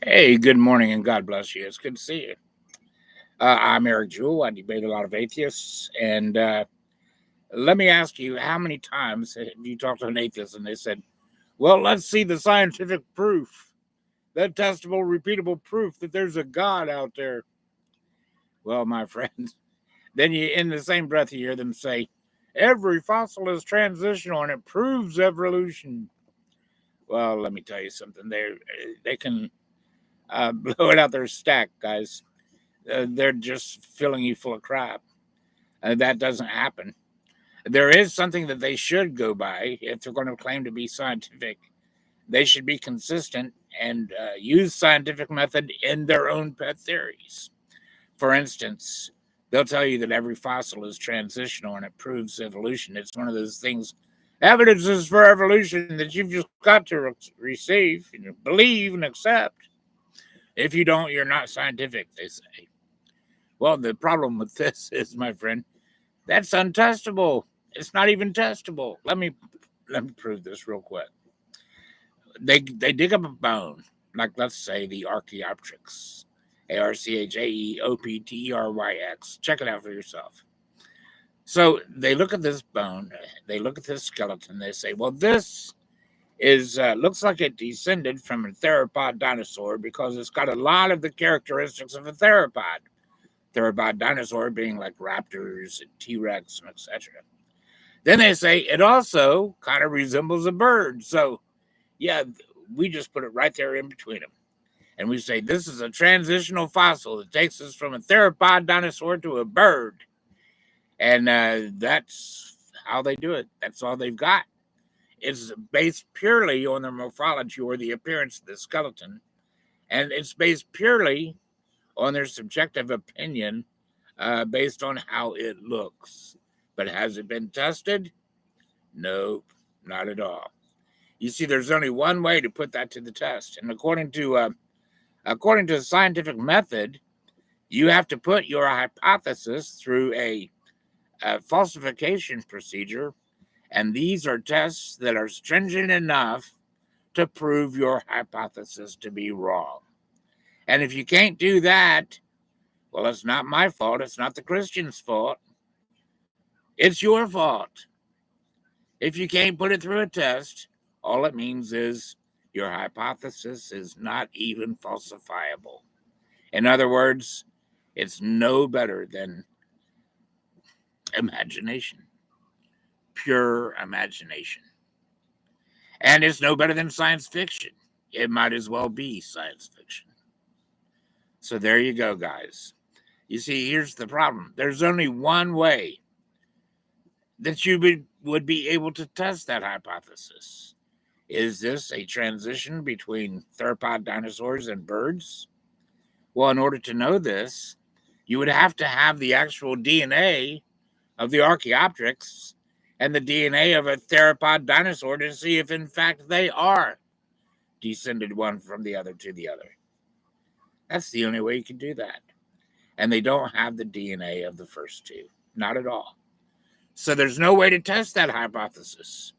Hey, good morning and God bless you. It's good to see you. I'm Eric Jewell. I debate a lot of atheists. And let me ask you, how many times have you talked to an atheist and they said, well, let's see the scientific proof, the testable, repeatable proof that there's a God out there? Well, my friend, then you, in the same breath, you hear them say, every fossil is transitional and it proves evolution. Well, let me tell you something. They can blow it out their stack, guys. They're just filling you full of crap. That doesn't happen. There is something that they should go by if they're going to claim to be scientific. They should be consistent and use scientific method in their own pet theories. For instance, they'll tell you that every fossil is transitional and it proves evolution. It's one of those things, evidences for evolution that you've just got to receive, and believe, and accept. If you don't, you're not scientific, they say. Well, the problem with this is, my friend, that's untestable. It's not even testable. Let me prove this real quick. They dig up a bone, like let's say the Archaeopteryx, Archaeopteryx. Check it out for yourself. So they look at this bone, they look at this skeleton, they say, well, this is looks like it descended from a theropod dinosaur because it's got a lot of the characteristics of a theropod. Theropod dinosaur being like raptors and T-Rex and etc. Then they say it also kind of resembles a bird. So, yeah, we just put it right there in between them. And we say this is a transitional fossil that takes us from a theropod dinosaur to a bird. And that's how they do it. That's all they've got. It's based purely on their morphology or the appearance of the skeleton. And it's based purely on their subjective opinion based on how it looks. But has it been tested? Nope, not at all. You see, there's only one way to put that to the test. And according to the scientific method, you have to put your hypothesis through a falsification procedure. And these are tests that are stringent enough to prove your hypothesis to be wrong. And if you can't do that, well, it's not my fault. It's not the Christian's fault. It's your fault. If you can't put it through a test, all it means is your hypothesis is not even falsifiable. In other words, it's no better than imagination, pure imagination. And it's no better than science fiction. It might as well be science fiction. So there you go, guys. You see, here's the problem. There's only one way that you would be able to test that hypothesis. Is this a transition between theropod dinosaurs and birds? Well, in order to know this, you would have to have the actual DNA of the Archaeopteryx and the DNA of a theropod dinosaur to see if, in fact, they are descended one from the other to the other. That's the only way you can do that. And they don't have the DNA of the first two. Not at all. So there's no way to test that hypothesis.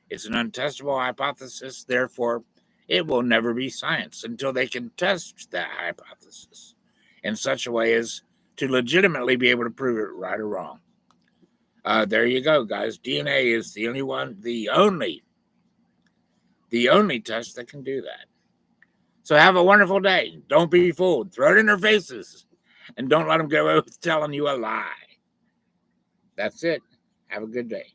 It's an untestable hypothesis. Therefore, it will never be science until they can test that hypothesis in such a way as to legitimately be able to prove it right or wrong. There you go, guys. DNA is the only test that can do that. So have a wonderful day. Don't be fooled. Throw it in their faces. And don't let them go out telling you a lie. That's it. Have a good day.